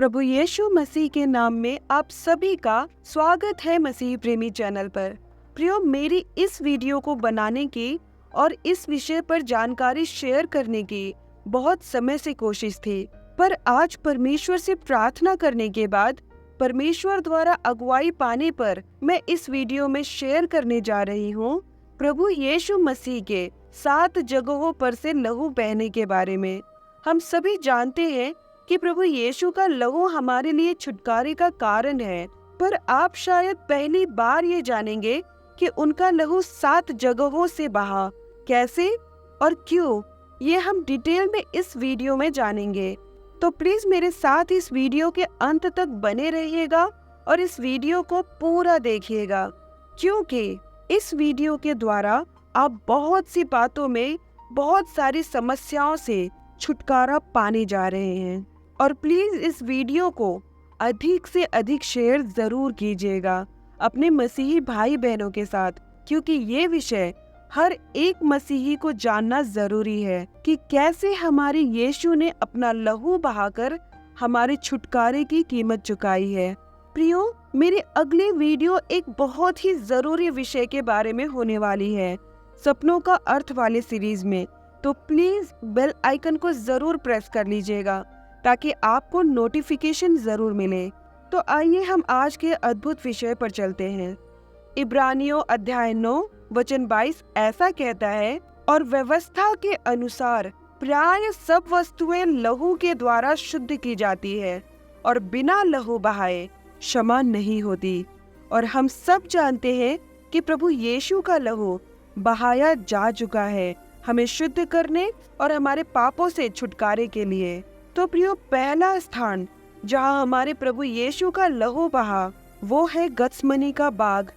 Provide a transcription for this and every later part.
प्रभु यीशु मसीह के नाम में आप सभी का स्वागत है मसीह प्रेमी चैनल पर। प्रियो, मेरी इस वीडियो को बनाने की और इस विषय पर जानकारी शेयर करने की बहुत समय से कोशिश थी, पर आज परमेश्वर से प्रार्थना करने के बाद परमेश्वर द्वारा अगुवाई पाने पर मैं इस वीडियो में शेयर करने जा रही हूँ प्रभु यीशु मसीह के 7 जगहों पर से लहू बहने के बारे में। हम सभी जानते हैं कि प्रभु यीशु का लहू हमारे लिए छुटकारे का कारण है, पर आप शायद पहली बार ये जानेंगे कि उनका लहू 7 जगहों से बहा। कैसे और क्यों, ये हम डिटेल में इस वीडियो में जानेंगे। तो प्लीज मेरे साथ इस वीडियो के अंत तक बने रहिएगा और इस वीडियो को पूरा देखिएगा, क्योंकि इस वीडियो के द्वारा आप बहुत सी बातों में बहुत सारी समस्याओं से छुटकारा पाने जा रहे हैं। और प्लीज इस वीडियो को अधिक से अधिक शेयर जरूर कीजिएगा अपने मसीही भाई बहनों के साथ, क्योंकि ये विषय हर एक मसीही को जानना जरूरी है कि कैसे हमारे यीशु ने अपना लहू बहाकर हमारे छुटकारे की कीमत चुकाई है। प्रियो, मेरी अगली वीडियो एक बहुत ही जरूरी विषय के बारे में होने वाली है, सपनों का अर्थ वाले सीरीज में। तो प्लीज बेल आइकन को जरूर प्रेस कर लीजिएगा ताकि आपको नोटिफिकेशन जरूर मिले। तो आइए हम आज के अद्भुत विषय पर चलते हैं। इब्रानियों अध्याय 9 वचन 22 ऐसा कहता है, और व्यवस्था के अनुसार प्राय सब वस्तुएं लहू के द्वारा शुद्ध की जाती है और बिना लहू बहाए क्षमा नहीं होती। और हम सब जानते हैं कि प्रभु यीशु का लहू बहाया जा चुका है हमें शुद्ध करने और हमारे पापों से छुटकारे के लिए। तो प्रियो, पहला स्थान जहां हमारे प्रभु यीशु का लहू बहा वो है गत्समनी का बाग।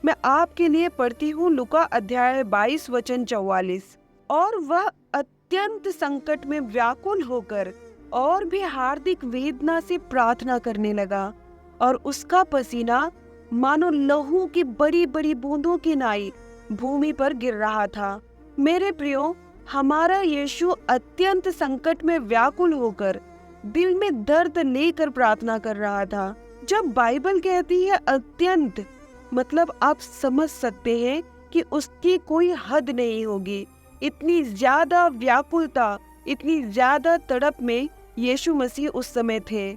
मैं आपके लिए पढ़ती हूँ लुका अध्याय 22 वचन 44। और वह अत्यंत संकट में व्याकुल होकर और भी हार्दिक वेदना से प्रार्थना करने लगा, और उसका पसीना मानो लहू की बड़ी बड़ी बूंदों की नाई भूमि पर गिर रहा था। मेरे प्रियो, हमारा यीशु अत्यंत संकट में व्याकुल होकर दिल में दर्द लेकर प्रार्थना कर रहा था। जब बाइबल कहती है अत्यंत, मतलब आप समझ सकते हैं कि उसकी कोई हद नहीं होगी। इतनी ज्यादा व्याकुलता, इतनी ज्यादा तड़प में यीशु मसीह उस समय थे,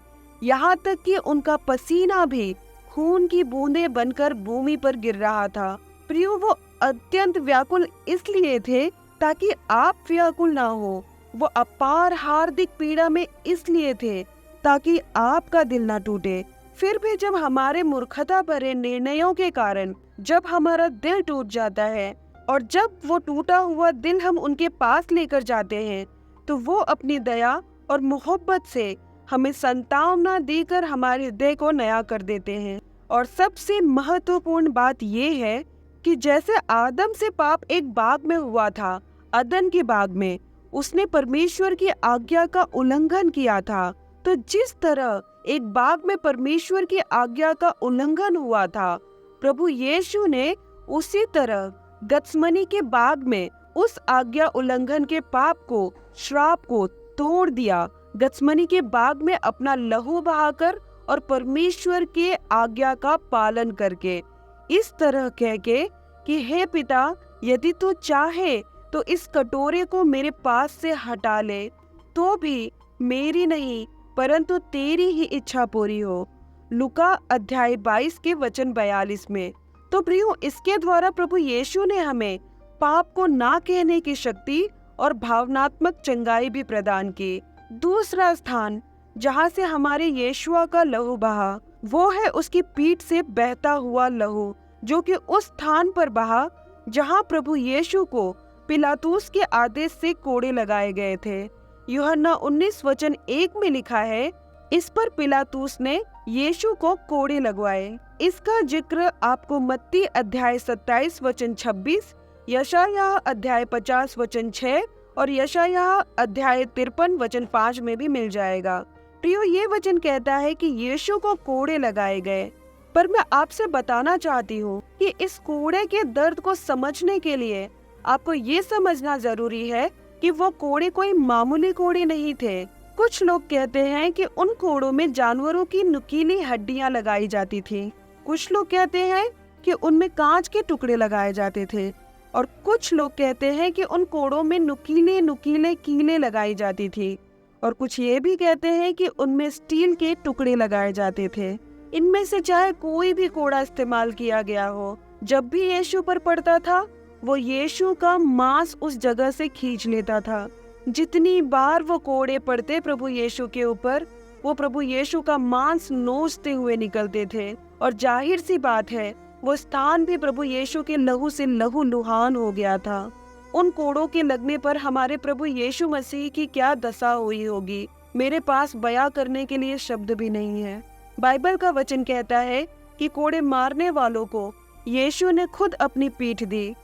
यहाँ तक कि उनका पसीना भी खून की बूंदें बनकर भूमि पर गिर रहा था। प्रियो, वो अत्यंत व्याकुल इसलिए थे ताकि आप व्याकुल ना हो। वो अपार हार्दिक पीड़ा में इसलिए थे ताकि आपका दिल ना टूटे। फिर भी जब हमारे मूर्खता भरे निर्णयों के कारण जब हमारा दिल टूट जाता है और जब वो टूटा हुआ दिल हम उनके पास लेकर जाते हैं, तो वो अपनी दया और मोहब्बत से हमें सांत्वना देकर हमारे हृदय को नया कर देते हैं। और सबसे महत्वपूर्ण बात ये है कि जैसे आदम से पाप एक बाग में हुआ था, अदन के बाग में, उसने परमेश्वर की आज्ञा का उल्लंघन किया था, तो जिस तरह एक बाग में परमेश्वर की आज्ञा का उल्लंघन हुआ था, प्रभु यीशु ने उसी तरह गत्समनी के बाग में उस आज्ञा उल्लंघन के पाप को, श्राप को तोड़ दिया। गत्समनी के बाग में अपना लहू बहाकर और परमेश्वर के आज्ञा का पालन करके, इस तरह कह के कि हे पिता, यदि तू चाहे तो इस कटोरे को मेरे पास से हटा ले, तो भी मेरी नहीं परंतु तेरी ही इच्छा पूरी हो। लुका अध्याय 22 के वचन 42 में। तो प्रियो, इसके द्वारा प्रभु यीशु ने हमें पाप को ना कहने की शक्ति और भावनात्मक चंगाई भी प्रदान की। दूसरा स्थान जहाँ से हमारे यीशुआ का लहू बहा वो है उसकी पीठ से बहता हुआ लहू, जो कि उस स्थान पर बहा जहाँ प्रभु यीशु को पिलातूस के आदेश से कोड़े लगाए गए थे। यूहन्ना 19 वचन 1 में लिखा है, इस पर पिलातूस ने यीशु को कोड़े लगवाए। इसका जिक्र आपको मत्ती अध्याय 27 वचन 26, यशायाह अध्याय 50 वचन 6 और यशायाह अध्याय 53 वचन 5 में भी मिल जाएगा। प्रियो, ये वचन कहता है कि यीशु को कोड़े लगाए गए, पर मैं आपसे बताना चाहती हूँ कि इस कोड़े के दर्द को समझने के लिए आपको ये समझना जरूरी है कि वो कोड़े कोई मामूली कोड़े नहीं थे। कुछ लोग कहते हैं कि उन कोड़ों में जानवरों की नुकीली हड्डियां लगाई जाती थी। कुछ लोग कहते हैं कि उनमें कांच के टुकड़े लगाए जाते थे और कुछ लोग कहते हैं कि उन कोड़ों में नुकीले नुकीले कीलें लगाई जाती थी और कुछ ये भी कहते हैं कि उनमें स्टील के टुकड़े लगाए जाते थे। इनमें से चाहे कोई भी कोड़ा इस्तेमाल किया गया हो, जब भी यीशु पर पड़ता था वो यीशु का मांस उस जगह से खींच लेता था। जितनी बार वो कोड़े पड़ते प्रभु यीशु के ऊपर, वो प्रभु यीशु का मांस नोचते हुए निकलते थे और जाहिर सी बात है वो स्थान भी प्रभु यीशु के लहू से लहूलुहान हो गया था। उन कोड़ों के लगने पर हमारे प्रभु यीशु मसीह की क्या दशा हुई होगी, मेरे पास बयां करने के लिए शब्द भी नहीं है। बाइबल का वचन कहता है कि कोड़े मारने वालों को यीशु ने खुद अपनी पीठ दी।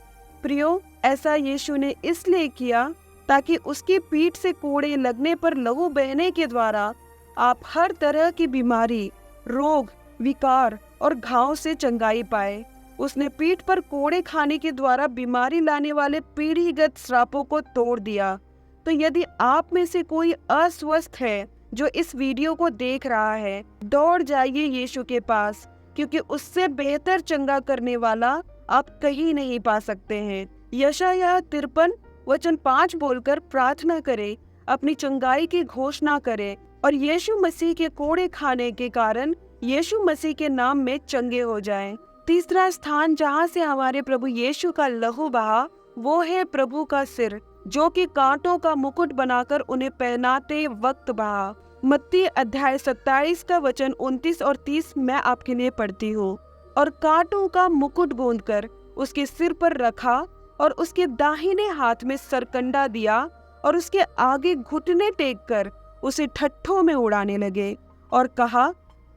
प्रियो, ऐसा यीशु ने इसलिए किया ताकि उसकी पीठ से कोड़े लगने पर लहू बहने के द्वारा आप हर तरह की बीमारी, रोग, विकार और घाव से चंगाई पाए। उसने पीठ पर कोड़े खाने के द्वारा बीमारी लाने वाले पीढ़ीगत श्रापों को तोड़ दिया। तो यदि आप में से कोई अस्वस्थ है जो इस वीडियो को देख रहा है, दौड़ जाइए यीशु के पास, क्योंकि उससे बेहतर चंगा करने वाला आप कहीं नहीं पा सकते हैं। यशायाह 53 वचन 5 बोलकर प्रार्थना करे, अपनी चंगाई की घोषणा करे और यीशु मसीह के कोड़े खाने के कारण यीशु मसीह के नाम में चंगे हो जाएं। तीसरा स्थान जहां से हमारे प्रभु यीशु का लहू बहा वो है प्रभु का सिर, जो कि कांटों का मुकुट बनाकर उन्हें पहनाते वक्त बहा। मत्ती अध्याय 27 का वचन 29 और 30 मैं आपके लिए पढ़ती हूँ। और कांटों का मुकुट गूंथकर उसके सिर पर रखा और उसके दाहिने हाथ में सरकंडा दिया और उसके आगे घुटने टेक कर उसे ठट्ठों में उड़ाने लगे और कहा,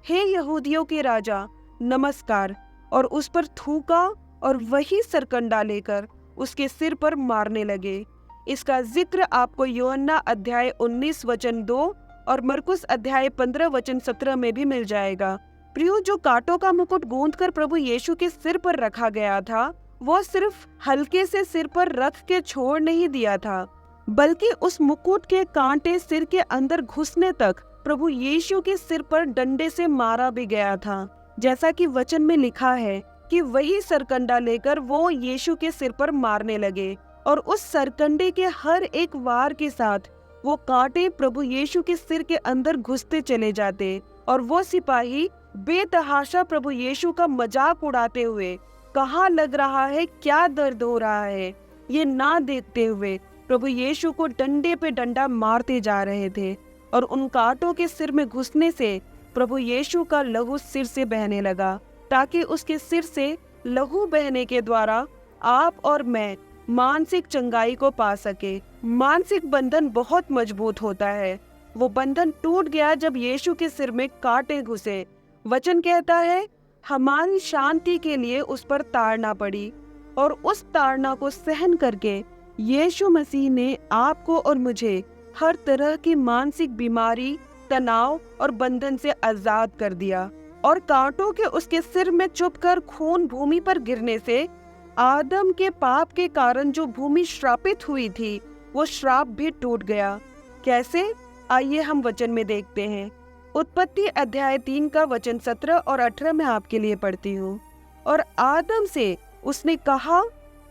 हे यहूदियों के राजा, नमस्कार, और उस पर थूका और वही सरकंडा लेकर उसके सिर पर मारने लगे। इसका जिक्र आपको यूहन्ना अध्याय 19 वचन 2 और मरकुस अध्याय 15 वचन 17 में भी मिल जाएगा। प्रियो, जो कांटों का मुकुट गूंथकर प्रभु यीशु के सिर पर रखा गया था, वो सिर्फ हल्के से सिर पर रख के छोड़ नहीं दिया था, बल्कि उस मुकुट के कांटे सिर के अंदर घुसने तक प्रभु यीशु के सिर पर डंडे से मारा भी गया था। जैसा कि वचन में लिखा है कि वही सरकंडा लेकर वो यीशु के सिर पर मारने लगे और उस सरकंडे के हर एक वार के साथ वो कांटे प्रभु यीशु के सिर के अंदर घुसते चले जाते और वो सिपाही बेतहाशा प्रभु यीशु का मजाक उड़ाते हुए कहाँ लग रहा है, क्या दर्द हो रहा है, ये ना देखते हुए प्रभु यीशु को डंडे पे डंडा मारते जा रहे थे। और उन कांटों के सिर में घुसने से प्रभु यीशु का लहू सिर से बहने लगा, ताकि उसके सिर से लहू बहने के द्वारा आप और मैं मानसिक चंगाई को पा सके। मानसिक बंधन बहुत मजबूत होता है। वो बंधन टूट गया जब यीशु के सिर में कांटे घुसे। वचन कहता है हमारी शांति के लिए उस पर ताड़ना पड़ी और उस ताड़ना को सहन करके यीशु मसीह ने आपको और मुझे हर तरह की मानसिक बीमारी, तनाव और बंधन से आजाद कर दिया। और कांटों के उसके सिर में चुभकर खून भूमि पर गिरने से आदम के पाप के कारण जो भूमि श्रापित हुई थी, वो श्राप भी टूट गया। कैसे? आइए हम वचन में देखते हैं। उत्पत्ति अध्याय 3 का वचन 17 और 18 में आपके लिए पढ़ती हूँ। और आदम से उसने कहा,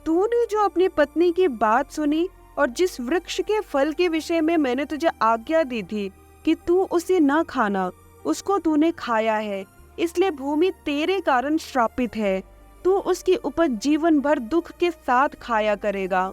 तूने जो अपनी पत्नी की बात सुनी और जिस वृक्ष के फल के विषय में मैंने तुझे आज्ञा दी थी कि तू उसे न खाना, उसको तूने खाया है, इसलिए भूमि तेरे कारण श्रापित है। तू उसकी उपज जीवन भर दुख के साथ खाया करेगा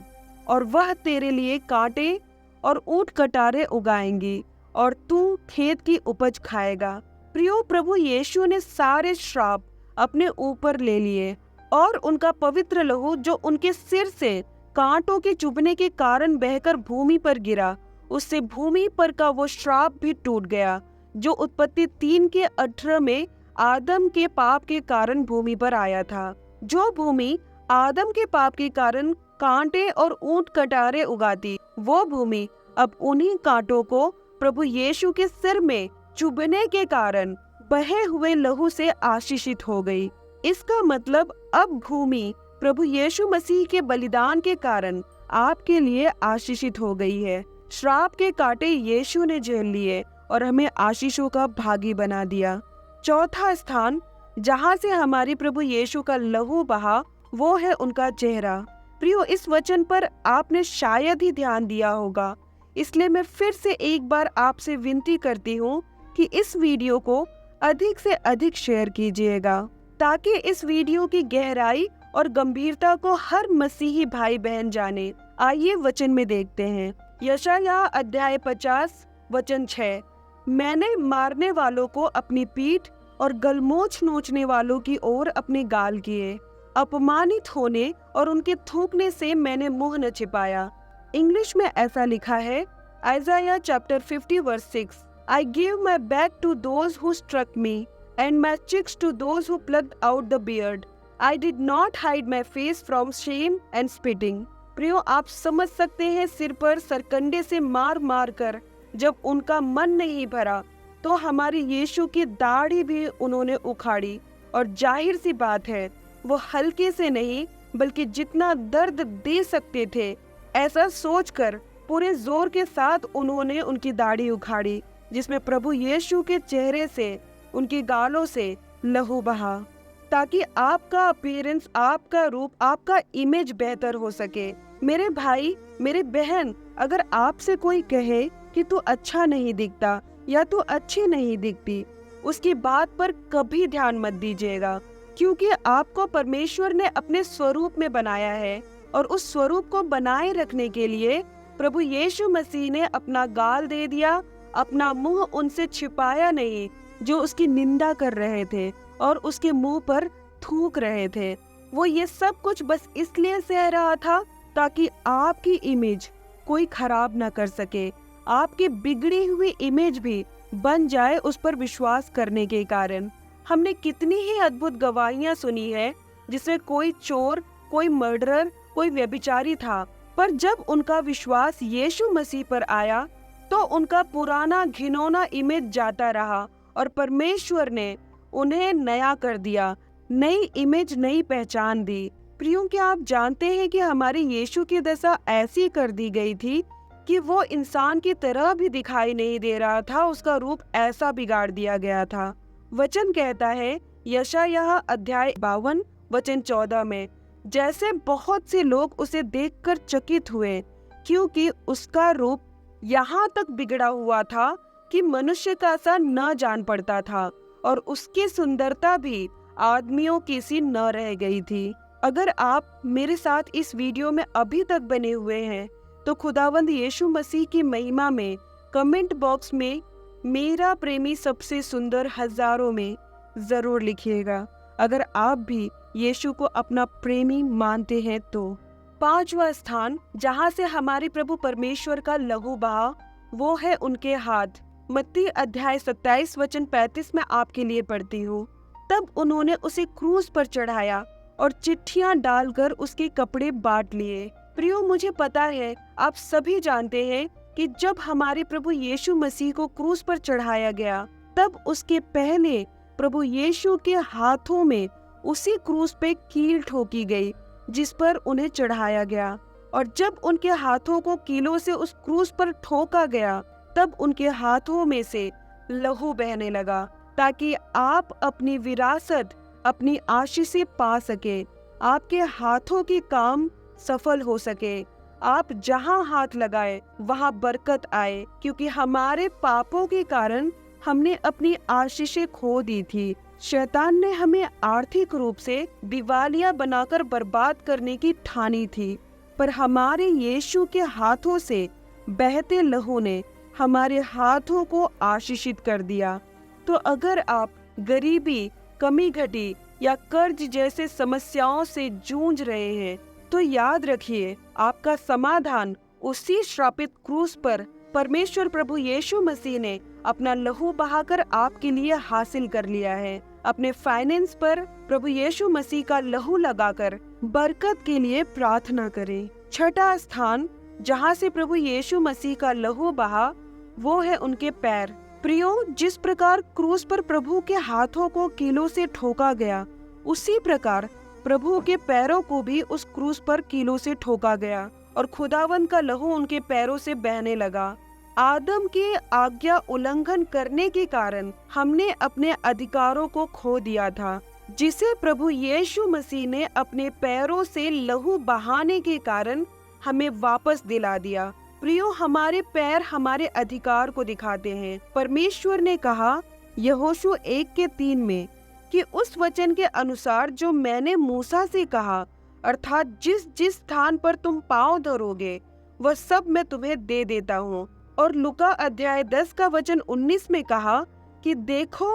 और वह तेरे लिए कांटे और ऊंट कटारे उगाएंगी और तू खेत की उपज खाएगा। प्रियो, प्रभु यीशु ने सारे श्राप अपने ऊपर ले लिए और उनका पवित्र लहू जो उनके सिर से कांटों के चुभने के कारण बहकर भूमि पर गिरा, उससे भूमि पर का वो श्राप भी टूट गया जो उत्पत्ति 3 के 18 में आदम के पाप के कारण भूमि पर आया था। जो भूमि आदम के पाप के कारण कांटे और ऊंट कटारे उगाती, वो भूमि अब उन्हीं कांटों को प्रभु यीशु के सिर में चुभने के कारण बहे हुए लहू से आशीषित हो गई। इसका मतलब अब भूमि प्रभु यीशु मसीह के बलिदान के कारण आपके लिए आशीषित हो गई है। श्राप के कांटे यीशु ने झेल लिए और हमें आशीषों का भागी बना दिया। चौथा स्थान जहां से हमारे प्रभु यीशु का लहू बहा, वो है उनका चेहरा। प्रियो, इस वचन पर आपने शायद ही ध्यान दिया होगा, इसलिए मैं फिर से एक बार आपसे विनती करती हूँ कि इस वीडियो को अधिक से अधिक शेयर कीजिएगा, ताकि इस वीडियो की गहराई और गंभीरता को हर मसीही भाई बहन जाने। आइए वचन में देखते हैं। यशायाह अध्याय 50 वचन 6। मैंने मारने वालों को अपनी पीठ और गलमोछ नोचने वालों की ओर अपने गाल किए। अपमानित होने और उनके थूकने से मैंने मुंह न छिपाया। इंग्लिश में ऐसा लिखा है, Isaiah chapter 50 verse 6। I gave my back to those who struck me and my cheeks to those who plucked out the beard. I did not hide my face from shame and spitting. प्रियो, आप समझ सकते हैं, सिर पर सरकंडे से मार मार कर जब उनका मन नहीं भरा तो हमारे यीशु की दाढ़ी भी उन्होंने उखाड़ी। और जाहिर सी बात है, वो हल्के से नहीं बल्कि जितना दर्द दे सकते थे, ऐसा सोचकर पूरे जोर के साथ उन्होंने उनकी दाढ़ी उखाड़ी, जिसमें प्रभु यीशु के चेहरे से, उनकी गालों से लहू बहा, ताकि आपका अपीयरेंस, आपका रूप, आपका इमेज बेहतर हो सके। मेरे भाई, मेरे बहन, अगर आपसे कोई कहे कि तू अच्छा नहीं दिखता या तू अच्छी नहीं दिखती, उसकी बात पर कभी ध्यान मत दीजिएगा, क्योंकि आपको परमेश्वर ने अपने स्वरूप में बनाया है और उस स्वरूप को बनाए रखने के लिए प्रभु यीशु मसीह ने अपना गाल दे दिया, अपना मुंह उनसे छिपाया नहीं जो उसकी निंदा कर रहे थे और उसके मुंह पर थूक रहे थे। वो ये सब कुछ बस इसलिए सह रहा था ताकि आपकी इमेज कोई खराब ना कर सके, आपकी बिगड़ी हुई इमेज भी बन जाए उस पर विश्वास करने के कारण। हमने कितनी ही अद्भुत गवाहियां सुनी है जिसमें कोई चोर, कोई मर्डरर, कोई व्यभिचारी था, पर जब उनका विश्वास यीशु मसीह पर आया तो उनका पुराना घिनौना इमेज जाता रहा और परमेश्वर ने उन्हें नया कर दिया, नई इमेज, नई पहचान दी। प्रियों, क्या आप जानते हैं कि हमारे यीशु की दशा ऐसी कर दी गई थी कि वो इंसान की तरह भी दिखाई नहीं दे रहा था, उसका रूप ऐसा बिगाड़ दिया गया था। वचन कहता है यशायाह अध्याय 52 वचन 14 में, जैसे बहुत से लोग उसे देखकर चकित हुए, क्योंकि उसका रूप यहाँ तक बिगड़ा हुआ था कि मनुष्य का सा न जान पड़ता था और उसकी सुंदरता भी आदमियों की सी न रह गई थी। अगर आप मेरे साथ इस वीडियो में अभी तक बने हुए हैं तो खुदावंद यीशु मसीह की महिमा में कमेंट बॉक्स में मेरा प्रेमी सबसे सुंदर हजारों में जरूर लिखिएगा, अगर आप भी यीशु को अपना प्रेमी मानते हैं तो। 5वां स्थान जहां से हमारे प्रभु परमेश्वर का लहू बहा, वो है उनके हाथ। मत्ती अध्याय 27 वचन 35 में आपके लिए पढ़ती हूँ। तब उन्होंने उसे क्रूस पर चढ़ाया और चिट्ठियां डालकर उसके कपड़े बांट लिए। प्रियो, मुझे पता है आप सभी जानते हैं कि जब हमारे प्रभु यीशु मसीह को क्रूस पर चढ़ाया गया, तब उसके पहले प्रभु यीशु के हाथों में उसी क्रूस पे कील ठोकी गई जिस पर उन्हें चढ़ाया गया। और जब उनके हाथों को कीलों से उस क्रूस पर ठोका गया, तब उनके हाथों में से लहू बहने लगा, ताकि आप अपनी विरासत, अपनी आशीषें पा सके, आपके हाथों के काम सफल हो सके, आप जहां हाथ लगाए वहां बरकत आए, क्योंकि हमारे पापों के कारण हमने अपनी आशीषें खो दी थी। शैतान ने हमें आर्थिक रूप से दिवालिया बनाकर बर्बाद करने की ठानी थी, पर हमारे यीशु के हाथों से बहते लहू ने हमारे हाथों को आशीषित कर दिया। तो अगर आप गरीबी, कमी घटी या कर्ज जैसे समस्याओं से जूझ रहे हैं, तो याद रखिए, आपका समाधान उसी श्रापित क्रूस पर परमेश्वर प्रभु यीशु मसीह ने अपना लहू बहाकर आपके लिए हासिल कर लिया है। अपने फाइनेंस पर प्रभु यीशु मसीह का लहू लगाकर बरकत के लिए प्रार्थना करें। 6वां स्थान जहां से प्रभु यीशु मसीह का लहू बहा, वो है उनके पैर। प्रियो, जिस प्रकार क्रूस पर प्रभु के हाथों को कीलों से ठोका गया, उसी प्रकार प्रभु के पैरों को भी उस क्रूस पर कीलों से ठोका गया और खुदावंद का लहू उनके पैरों से बहने लगा। आदम के आज्ञा उल्लंघन करने के कारण हमने अपने अधिकारों को खो दिया था, जिसे प्रभु यीशु मसीह ने अपने पैरों से लहू बहाने के कारण हमें वापस दिला दिया। प्रियो, हमारे पैर हमारे अधिकार को दिखाते हैं। परमेश्वर ने कहा यहोशू 1:3 में कि उस वचन के अनुसार जो मैंने मूसा से कहा, अर्थात जिस जिस स्थान पर तुम पांव धरोगे वह सब मैं तुम्हें दे देता हूँ। और लुका अध्याय 10 का वचन 19 में कहा कि देखो,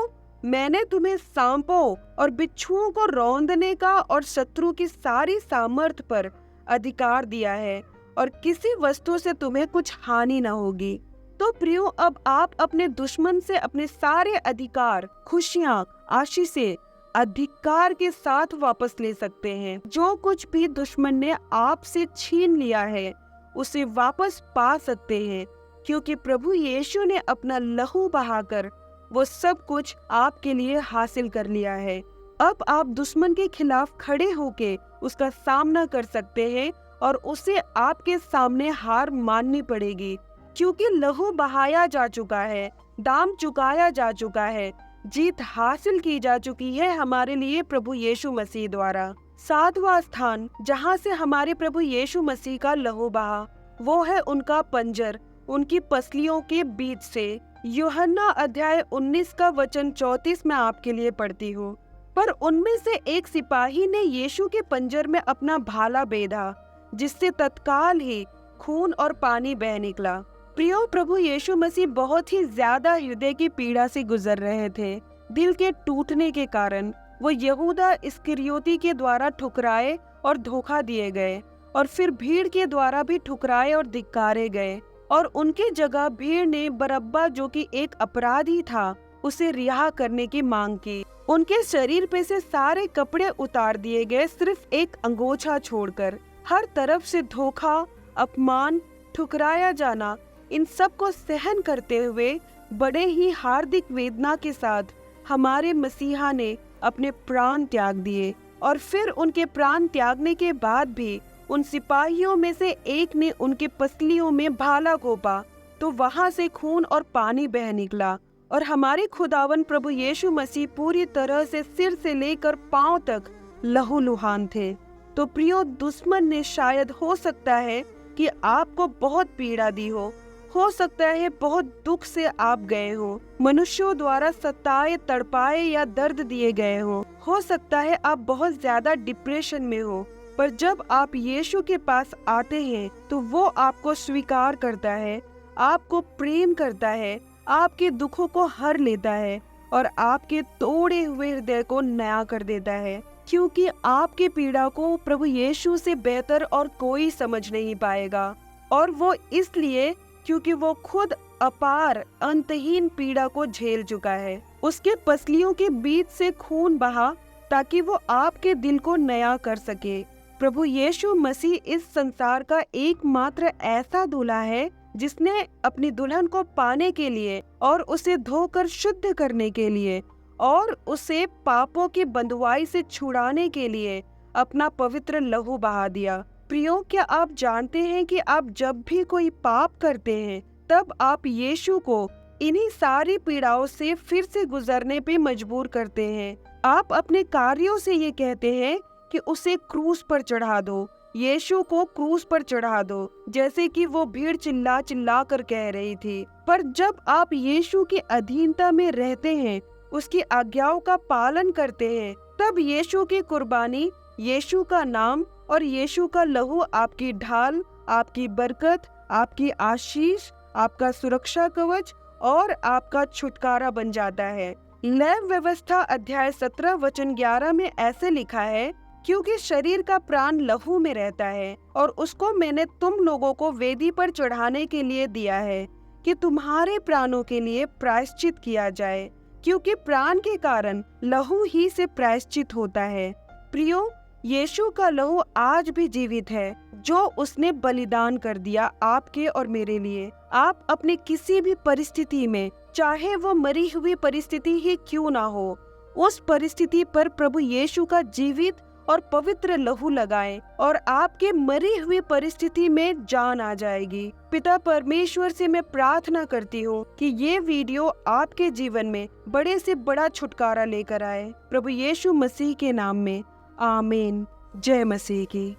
मैंने तुम्हें सांपों और बिच्छुओं को रौंदने का और शत्रु की सारी सामर्थ पर अधिकार दिया है और किसी वस्तु से तुम्हें कुछ हानि न होगी। तो प्रियो, अब आप अपने दुश्मन से अपने सारे अधिकार, खुशियाँ, आशीषें अधिकार के साथ वापस ले सकते हैं। जो कुछ भी दुश्मन ने आपसे छीन लिया है उसे वापस पा सकते हैं, क्योंकि प्रभु यीशु ने अपना लहू बहाकर वो सब कुछ आपके लिए हासिल कर लिया है। अब आप दुश्मन के खिलाफ खड़े होके उसका सामना कर सकते हैं और उसे आपके सामने हार माननी पड़ेगी, क्योंकि लहू बहाया जा चुका है, दाम चुकाया जा चुका है, जीत हासिल की जा चुकी है हमारे लिए प्रभु यीशु मसीह द्वारा। 7वां स्थान जहाँ से हमारे प्रभु यीशु मसीह का लहू बहा, वो है उनका पंजर, उनकी पसलियों के बीच से। यूहन्ना अध्याय 19 का वचन 34 में आपके लिए पढ़ती हूँ। पर उनमें से एक सिपाही ने यीशु के पंजर में अपना भाला बेधा, जिससे तत्काल ही खून और पानी बह निकला। प्रियो, प्रभु यीशु मसीह बहुत ही ज्यादा हृदय की पीड़ा से गुजर रहे थे। दिल के टूटने के कारण वो यहूदा इस्करियोती के द्वारा ठुकराए और धोखा दिए गए, और फिर भीड़ के द्वारा भी ठुकराए और धिक्कारे गए, और उनके जगह भीड़ ने बरअब्बा, जो कि एक अपराधी था, उसे रिहा करने की मांग की। उनके शरीर पे से सारे कपड़े उतार दिए गए, सिर्फ एक अंगोछा छोड़कर। हर तरफ से धोखा, अपमान, ठुकराया जाना, इन सब को सहन करते हुए बड़े ही हार्दिक वेदना के साथ हमारे मसीहा ने अपने प्राण त्याग दिए। और फिर उनके प्राण त्यागने के बाद भी उन सिपाहियों में से एक ने उनके पसलियों में भाला घोंपा, तो वहां से खून और पानी बह निकला, और हमारे खुदावन प्रभु यीशु मसीह पूरी तरह से सिर से लेकर पांव तक लहूलुहान थे। तो प्रियो, दुश्मन ने शायद, हो सकता है कि आपको बहुत पीड़ा दी हो सकता है बहुत दुख से आप गए हो, मनुष्यों द्वारा सताए, तड़पाए या दर्द दिए गए हो सकता है आप बहुत ज्यादा डिप्रेशन में हो। पर जब आप यीशु के पास आते हैं तो वो आपको स्वीकार करता है, आपको प्रेम करता है, आपके दुखों को हर लेता है और आपके तोड़े हुए हृदय को नया कर देता है, क्योंकि आपके पीड़ा को प्रभु यीशु से बेहतर और कोई समझ नहीं पाएगा। और वो इसलिए क्योंकि वो खुद अपार अंतहीन पीड़ा को झेल चुका है। उसके पसलियों के बीच से खून बहा ताकि वो आपके दिल को नया कर सके। प्रभु यीशु मसीह इस संसार का एकमात्र ऐसा दूल्हा है जिसने अपनी दुल्हन को पाने के लिए और उसे धोकर शुद्ध करने के लिए और उसे पापों की बंधुआई से छुड़ाने के लिए अपना पवित्र लहू बहा दिया। प्रियो, क्या आप जानते हैं कि आप जब भी कोई पाप करते हैं तब आप यीशु को इन्हीं सारी पीड़ाओं से फिर से गुजरने पे मजबूर करते हैं। आप अपने कार्यों से ये कहते हैं कि उसे क्रूस पर चढ़ा दो, यीशु को क्रूस पर चढ़ा दो, जैसे कि वो भीड़ चिल्ला चिल्ला कर कह रही थी। पर जब आप यीशु की अधीनता में रहते हैं, उसकी आज्ञाओं का पालन करते हैं, तब यीशु की कुर्बानी, यीशु का नाम और यीशु का लहू आपकी ढाल, आपकी बरकत, आपकी आशीष, आपका सुरक्षा कवच और आपका छुटकारा बन जाता है। लेव व्यवस्था अध्याय 17 वचन 11 में ऐसे लिखा है, क्योंकि शरीर का प्राण लहू में रहता है और उसको मैंने तुम लोगों को वेदी पर चढ़ाने के लिए दिया है कि तुम्हारे प्राणों के लिए प्रायश्चित किया जाए, क्योंकि प्राण के कारण लहू ही से प्रायश्चित होता है। प्रियो, यीशु का लहू आज भी जीवित है, जो उसने बलिदान कर दिया आपके और मेरे लिए। आप अपने किसी भी परिस्थिति में, चाहे वो मरी हुई परिस्थिति ही क्यों ना हो, उस परिस्थिति पर प्रभु यीशु का जीवित और पवित्र लहू लगाएं और आपके मरी हुई परिस्थिति में जान आ जाएगी। पिता परमेश्वर से मैं प्रार्थना करती हूँ कि ये वीडियो आपके जीवन में बड़े से बड़ा छुटकारा लेकर आए। प्रभु यीशु मसीह के नाम में आमीन। जय मसीह की।